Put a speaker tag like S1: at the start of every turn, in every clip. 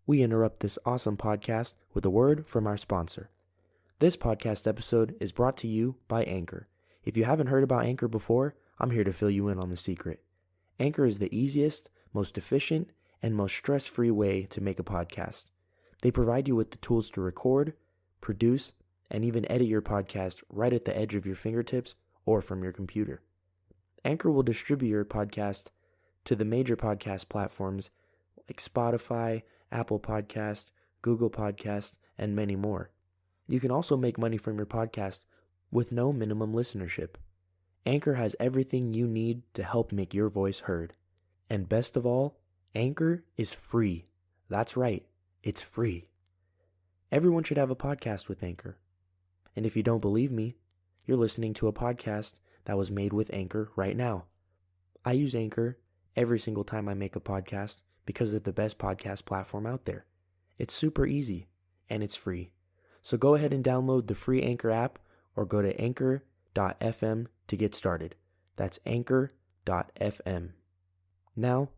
S1: we interrupt this awesome podcast with a word from our sponsor. This podcast episode is brought to you by Anchor. If you haven't heard about Anchor before, I'm here to fill you in on the secret. Anchor is the easiest, most efficient, and most stress-free way to make a podcast. They provide you with the tools to record, produce, and even edit your podcast right at the edge of your fingertips or from your computer. Anchor will distribute your podcast to the major podcast platforms like Spotify, Apple Podcast, Google Podcast, and many more. You can also make money from your podcast with no minimum listenership. Anchor has everything you need to help make your voice heard. And best of all, Anchor is free. That's right, it's free. Everyone should have a podcast with Anchor. And if you don't believe me, you're listening to a podcast that was made with Anchor right now. I use Anchor every single time I make a podcast because they're the best podcast platform out there. It's super easy and it's free. So go ahead and download the free Anchor app or go to anchor.fm to get started. That's anchor.fm. Now,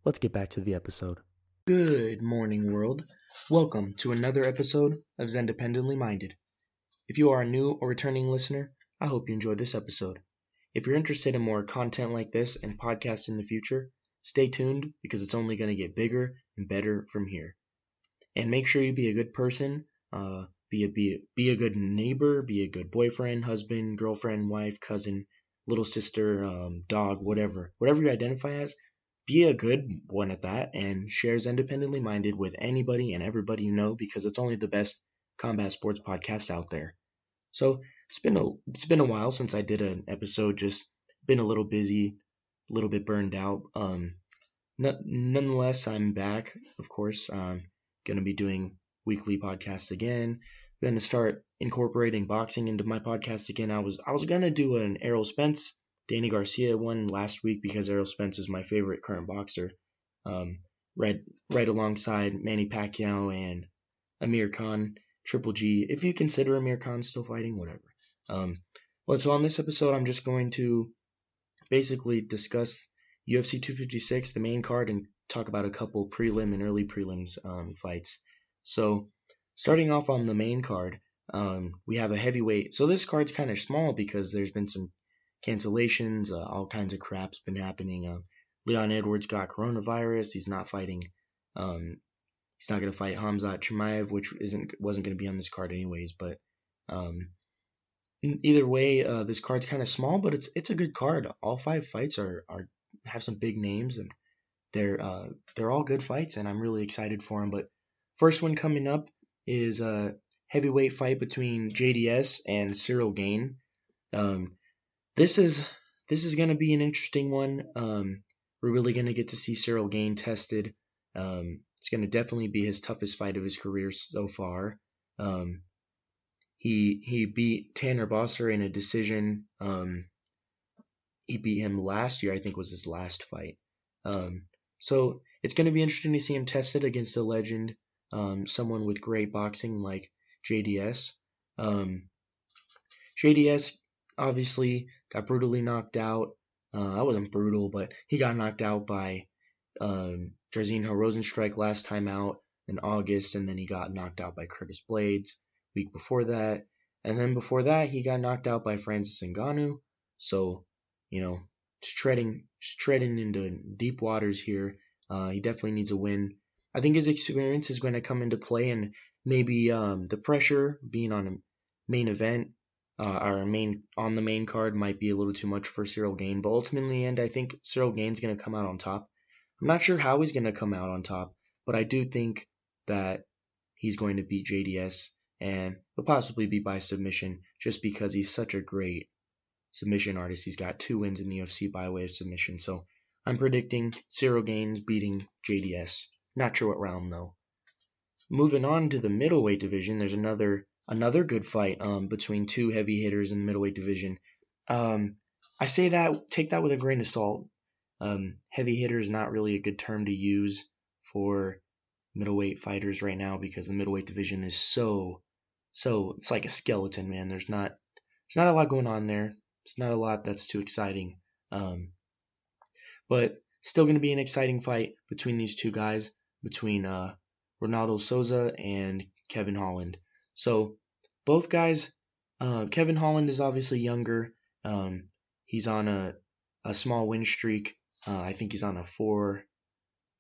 S1: let's get back to the episode. Good morning, world. Welcome to another episode of Xendependently Minded. If you are a new or returning listener, I hope you enjoyed this episode. If you're interested in more content like this and podcasts in the future, stay tuned because it's only going to get bigger and better from here. And make sure you be a good person, be a good neighbor, be a good boyfriend, husband, girlfriend, wife, cousin, little sister, dog, whatever you identify as. Be a good one at that and share Xendependently Minded with anybody and everybody you know because it's only the best combat sports podcast out there. So it's been a while since I did an episode. Just been a little busy, a little bit burned out. Nonetheless, I'm back. Of course, gonna be doing weekly podcasts again. Gonna start incorporating boxing into my podcast again. I was gonna do an Errol Spence, Danny Garcia one last week because Errol Spence is my favorite current boxer. Right alongside Manny Pacquiao and Amir Khan, Triple G. If you consider Amir Khan still fighting, whatever. So on this episode, I'm just going to basically discuss UFC 256, the main card, and talk about a couple prelim and early prelims fights. So starting off on the main card, we have a heavyweight. So this card's kind of small because there's been some cancellations, all kinds of crap's been happening. Leon Edwards got coronavirus. He's not fighting. He's not going to fight Khamzat Chimaev, which wasn't going to be on this card anyways. But either way, this card's kind of small, but it's a good card. All 5 fights have some big names, and they're all good fights, and I'm really excited for them. But first one coming up is a heavyweight fight between JDS and Cyril Gane. This is going to be an interesting one. We're really going to get to see Cyril Gane tested. It's going to definitely be his toughest fight of his career so far. He beat Tanner Bosser in a decision. He beat him last year, I think was his last fight. So it's going to be interesting to see him tested against a legend, someone with great boxing like JDS. JDS obviously got brutally knocked out. I wasn't brutal, but he got knocked out by Jairzinho Rozenstruik last time out in August, and then he got knocked out by Curtis Blades week before that. And then before that, he got knocked out by Francis Ngannou. So, just treading into deep waters here. He definitely needs a win. I think his experience is going to come into play, and maybe the pressure being on a main event or on the main card might be a little too much for Cyril Gane. But ultimately, in the end, I think Cyril Gane's going to come out on top. I'm not sure how he's going to come out on top, but I do think that he's going to beat JDS, and he'll possibly be by submission just because he's such a great submission artist. He's got 2 wins in the UFC by way of submission. So I'm predicting Cyril Gane's beating JDS. Not sure what round, though. Moving on to the middleweight division, there's another good fight between 2 heavy hitters in the middleweight division. I say that, take that with a grain of salt. Heavy hitter is not really a good term to use for middleweight fighters right now because the middleweight division is so it's like a skeleton, man. There's not a lot going on there. It's not a lot that's too exciting. But still going to be an exciting fight between these 2 guys, between Ronaldo Souza and Kevin Holland. So both guys, Kevin Holland is obviously younger. He's on a small win streak. I think he's on a four.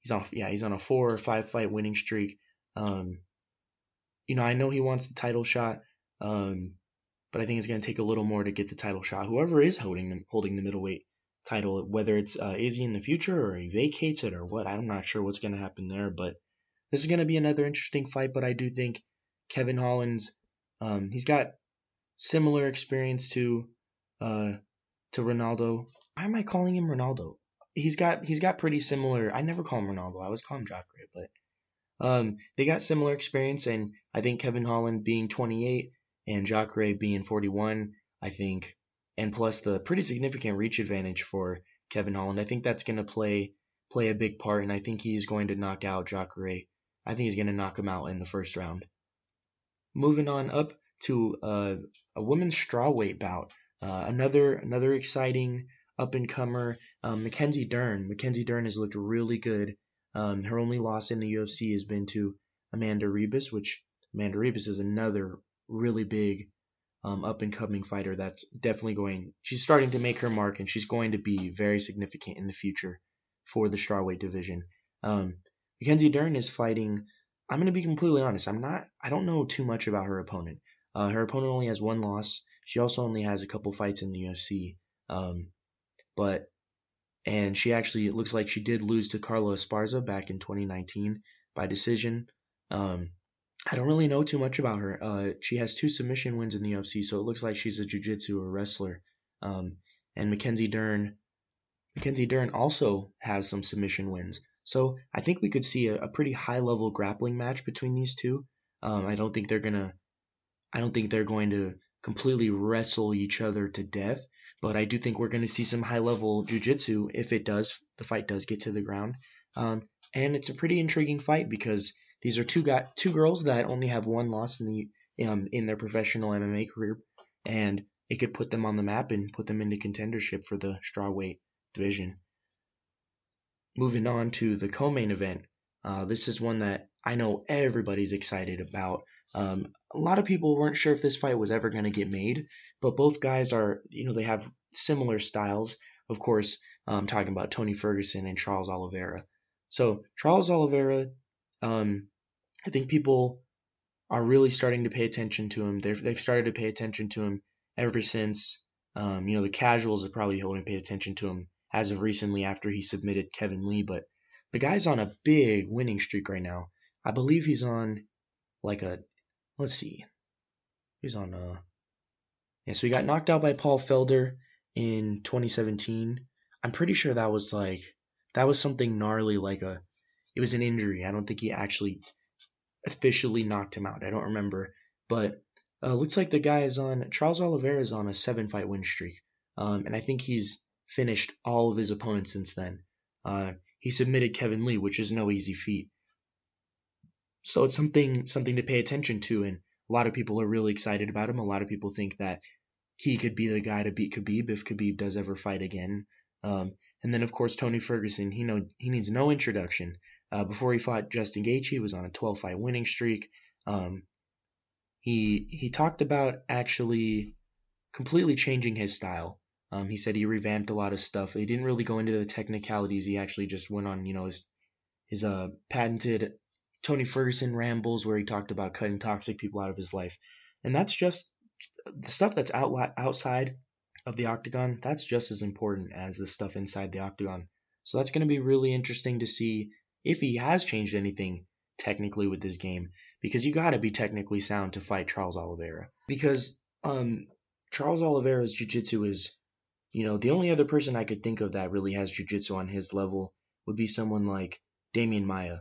S1: He's on a 4 or 5 fight winning streak. I know he wants the title shot, but I think it's going to take a little more to get the title shot. Whoever is holding the middleweight title, whether it's Izzy in the future or he vacates it or what, I'm not sure what's going to happen there. But this is going to be another interesting fight. But I do think Kevin Holland's, he's got similar experience to Ronaldo. Why am I calling him Ronaldo? He's got pretty similar. I never call him Ronaldo. I always call him Jacare, but they got similar experience, and I think Kevin Holland being 28 and Jacare being 41, I think, and plus the pretty significant reach advantage for Kevin Holland, I think that's going to play a big part, and I think he's going to knock out Jacare. I think he's going to knock him out in the first round. Moving on up to a women's strawweight bout, another exciting up-and-comer, Mackenzie Dern. Mackenzie Dern has looked really good. Her only loss in the UFC has been to Amanda Ribas, which Amanda Ribas is another really big up-and-coming fighter that's definitely she's starting to make her mark, and she's going to be very significant in the future for the strawweight division. Mackenzie Dern is fighting, I'm going to be completely honest, I don't know too much about her opponent. Her opponent only has one loss. She also only has a couple fights in the UFC. And she actually, it looks like she did lose to Carla Esparza back in 2019 by decision. I don't really know too much about her. She has 2 submission wins in the UFC, so it looks like she's a jiu-jitsu or wrestler. And Mackenzie Dern also has some submission wins. So I think we could see a pretty high-level grappling match between these two. I don't think they're going to completely wrestle each other to death, but I do think we're going to see some high-level jiu-jitsu if the fight does get to the ground. And it's a pretty intriguing fight because these are two girls that only have one loss in their professional MMA career, and it could put them on the map and put them into contendership for the strawweight division. Moving on to the co-main event, this is one that I know everybody's excited about. A lot of people weren't sure if this fight was ever going to get made, but both guys are, they have similar styles. Of course, I'm talking about Tony Ferguson and Charles Oliveira. So Charles Oliveira, I think people are really starting to pay attention to him. They've started to pay attention to him ever since, the casuals have probably only paid attention to him as of recently after he submitted Kevin Lee, but the guy's on a big winning streak right now. I believe he's on let's see. He's on so he got knocked out by Paul Felder in 2017. I'm pretty sure that was something gnarly, it was an injury. I don't think he actually officially knocked him out. I don't remember, but looks like the guy Charles Oliveira is on a 7-fight win streak. And I think he's finished all of his opponents since then. He submitted Kevin Lee, which is no easy feat. So it's something to pay attention to, and a lot of people are really excited about him. A lot of people think that he could be the guy to beat Khabib if Khabib does ever fight again. And then, of course, Tony Ferguson, he needs no introduction. Before he fought Justin Gaethje, he was on a 12-fight winning streak. He talked about actually completely changing his style. He said he revamped a lot of stuff. He didn't really go into the technicalities. He actually just went on, his patented Tony Ferguson rambles where he talked about cutting toxic people out of his life. And that's just the stuff that's outside of the octagon. That's just as important as the stuff inside the octagon. So that's going to be really interesting to see if he has changed anything technically with this game, because you got to be technically sound to fight Charles Oliveira. Because Charles Oliveira's jiu-jitsu is, the only other person I could think of that really has jiu-jitsu on his level would be someone like Demian Maia.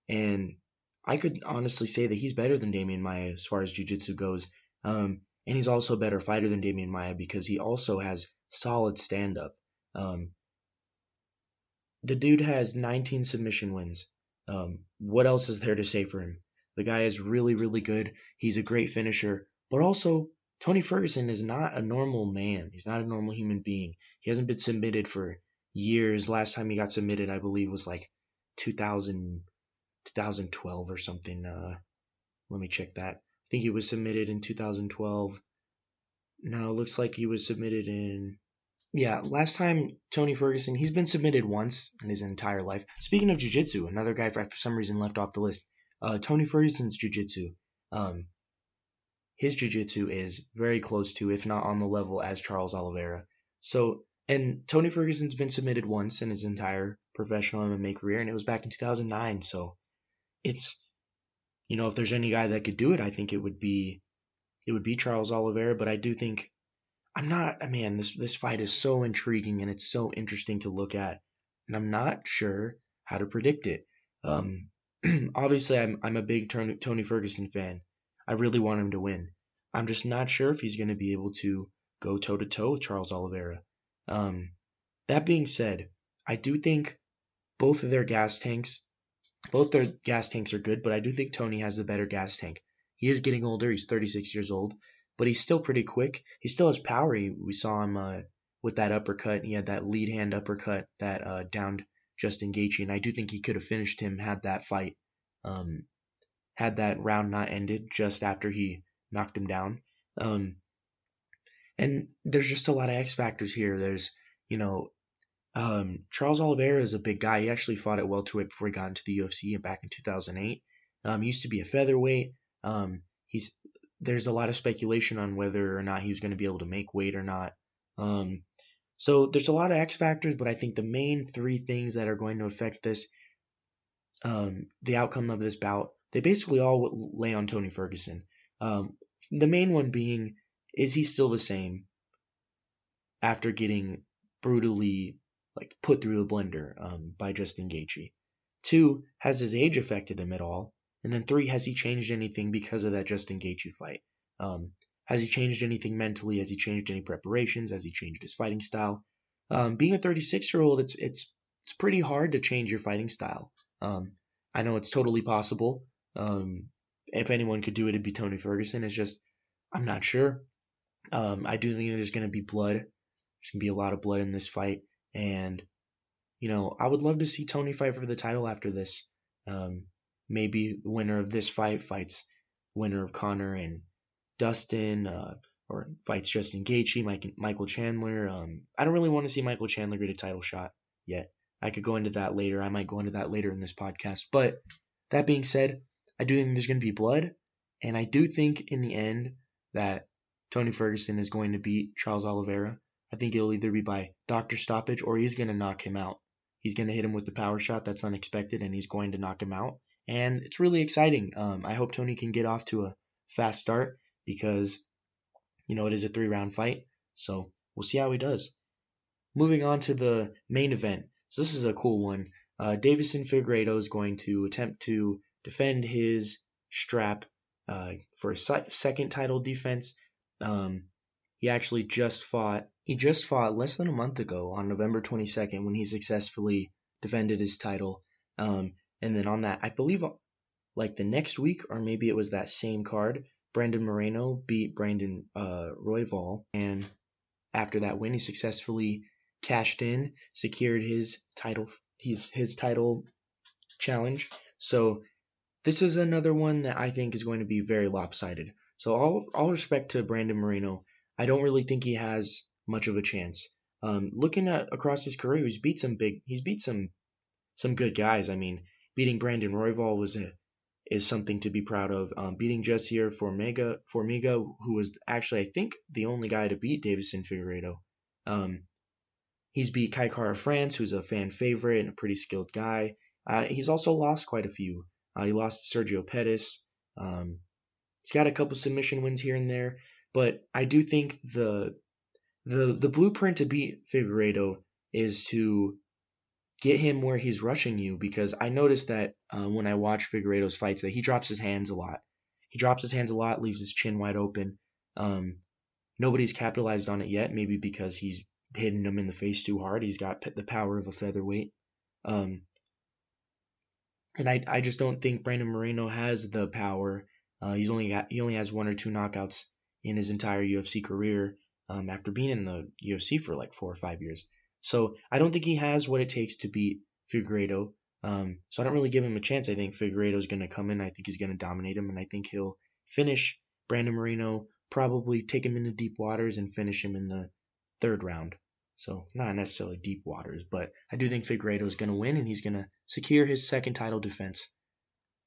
S1: And I could honestly say that he's better than Demian Maia as far as jiu-jitsu goes. And he's also a better fighter than Demian Maia because he also has solid stand-up. The dude has 19 submission wins. What else is there to say for him? The guy is really, really good. He's a great finisher. But also, Tony Ferguson is not a normal man. He's not a normal human being. He hasn't been submitted for years. Last time he got submitted, I believe, was 2000. 2012 or something. Let me check that. I think he was submitted in 2012. No, it looks like he was submitted in... Yeah, last time Tony Ferguson, he's been submitted once in his entire life. Speaking of jiu-jitsu, another guy for some reason left off the list. Tony Ferguson's jiu-jitsu. His jiu-jitsu is very close to, if not on the level as Charles Oliveira. So, and Tony Ferguson's been submitted once in his entire professional MMA career, and it was back in 2009. So, it's, if there's any guy that could do it, I think it would be Charles Oliveira. But I do think this fight is so intriguing and it's so interesting to look at, and I'm not sure how to predict it. Obviously, I'm a big Tony Ferguson fan. I really want him to win. I'm just not sure if he's going to be able to go toe-to-toe with Charles Oliveira. That being said, I do think both their gas tanks are good, but I do think Tony has the better gas tank. He is getting older. He's 36 years old, but he's still pretty quick. He still has power. We saw him with that uppercut. He had that lead hand uppercut that downed Justin Gaethje, and I do think he could have finished him had that fight, had that round not ended just after he knocked him down. And there's just a lot of X factors here. There's, Charles Oliveira is a big guy. He actually fought at welterweight before he got into the UFC back in 2008. He used to be a featherweight. There's a lot of speculation on whether or not he was going to be able to make weight or not. So there's a lot of X factors, but I think the main three things that are going to affect this, the outcome of this bout, they basically all lay on Tony Ferguson. The main one being, is he still the same after getting brutally put through the blender by Justin Gaethje? 2, has his age affected him at all? And then 3, has he changed anything because of that Justin Gaethje fight? Has he changed anything mentally? Has he changed any preparations? Has he changed his fighting style? Being a 36-year-old, it's pretty hard to change your fighting style. I know it's totally possible. If anyone could do it, it'd be Tony Ferguson. It's just, I'm not sure. I do think there's going to be blood. There's going to be a lot of blood in this fight. And, I would love to see Tony fight for the title after this. Maybe the winner of this fight fights winner of Conor and Dustin, or fights Justin Gaethje, Michael Chandler. I don't really want to see Michael Chandler get a title shot yet. I could go into that later. I might go into that later in this podcast. But that being said, I do think there's going to be blood. And I do think in the end that Tony Ferguson is going to beat Charles Oliveira. I think it'll either be by doctor stoppage or he's going to knock him out. He's going to hit him with the power shot that's unexpected, and he's going to knock him out. And it's really exciting. I hope Tony can get off to a fast start because, it is a 3-round fight. So we'll see how he does. Moving on to the main event. So this is a cool one. Deiveson Figueiredo is going to attempt to defend his strap for a second title defense. He actually just fought less than a month ago on November 22nd when he successfully defended his title. And then on that, I believe the next week, or maybe it was that same card, Brandon Moreno beat Brandon Royval. And after that win, he successfully cashed in, secured his title challenge. So this is another one that I think is going to be very lopsided. So all respect to Brandon Moreno, I don't really think he has much of a chance. Looking at across his career, he's beat some good guys. I mean, beating Brandon Royval is something to be proud of. Beating Jussier Formiga, who was actually, I think, the only guy to beat Deiveson Figueiredo. He's beat Kai Kara France, who's a fan favorite and a pretty skilled guy. He's also lost quite a few. He lost to Sergio Pettis. He's got a couple submission wins here and there, but I do think the blueprint to beat Figueiredo is to get him where he's rushing you, because I noticed that when I watch Figueiredo's fights that he drops his hands a lot. He drops his hands a lot, leaves his chin wide open. Nobody's capitalized on it yet, maybe because he's hitting him in the face too hard. He's got the power of a featherweight. And I just don't think Brandon Moreno has the power. He only has 1 or 2 knockouts in his entire UFC career after being in the UFC for 4 or 5 years. So I don't think he has what it takes to beat Figueiredo. So I don't really give him a chance. I think Figueiredo is going to come in. I think he's going to dominate him, and I think he'll finish Brandon Moreno, probably take him into deep waters and finish him in the third round. So not necessarily deep waters, but I do think Figueiredo is going to win, and he's going to secure his second title defense.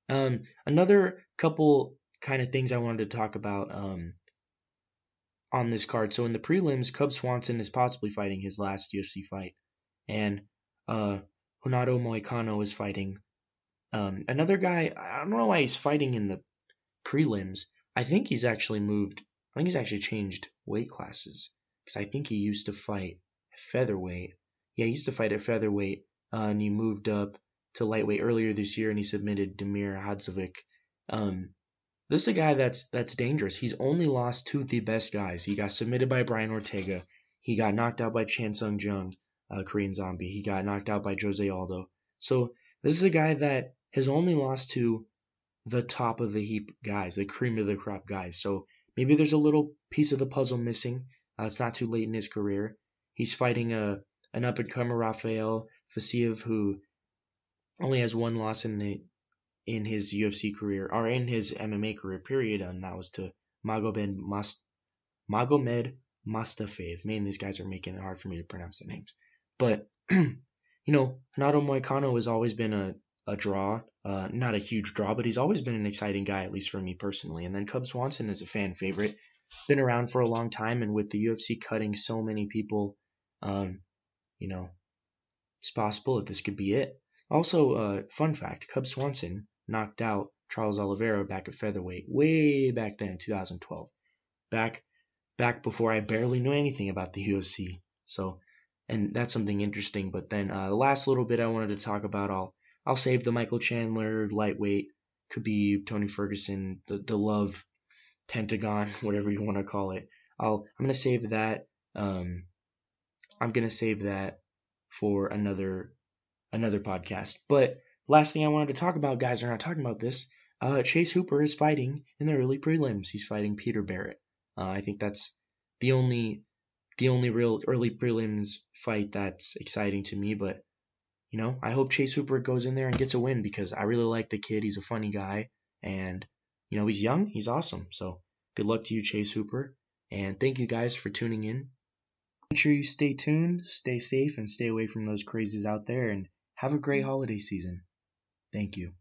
S1: Another couple kind of things I wanted to talk about on this card. So in the prelims, Cub Swanson is possibly fighting his last UFC fight, and Renato Moicano is fighting another guy. I don't know why he's fighting in the prelims. I think he's actually changed weight classes, because I think he used to fight at featherweight. Yeah, he used to fight at featherweight, and he moved up to lightweight earlier this year, and he submitted Damir Hadzovic. This is a guy that's dangerous. He's only lost to the best guys. He got submitted by Brian Ortega. He got knocked out by Chan Sung Jung, Korean Zombie. He got knocked out by Jose Aldo. So this is a guy that has only lost to the top of the heap guys, the cream of the crop guys. So maybe there's a little piece of the puzzle missing. It's not too late in his career. He's fighting an up-and-comer Rafael Fasiev, who only has one loss in his UFC career, or in his MMA career, period, and that was to Magomed Mustafayev. Man, these guys are making it hard for me to pronounce the names. But, Renato Moicano has always been a draw, not a huge draw, but he's always been an exciting guy, at least for me personally. And then Cub Swanson is a fan favorite, been around for a long time, and with the UFC cutting so many people, it's possible that this could be it. Also, fun fact, Cub Swanson knocked out Charles Oliveira back at featherweight, way back then, 2012. Back before I barely knew anything about the UFC. So, and that's something interesting. But then the last little bit I wanted to talk about, I'll save the Michael Chandler lightweight, Khabib, Tony Ferguson, the love pentagon, whatever you want to call it. I'm gonna save that. I'm gonna save that for another podcast. But last thing I wanted to talk about, guys are not talking about this. Chase Hooper is fighting in the early prelims. He's fighting Peter Barrett. I think that's the only real early prelims fight that's exciting to me. But I hope Chase Hooper goes in there and gets a win, because I really like the kid. He's a funny guy, and he's young. He's awesome. So good luck to you, Chase Hooper, and thank you guys for tuning in. Make sure you stay tuned, stay safe, and stay away from those crazies out there, and have a great holiday season. Thank you.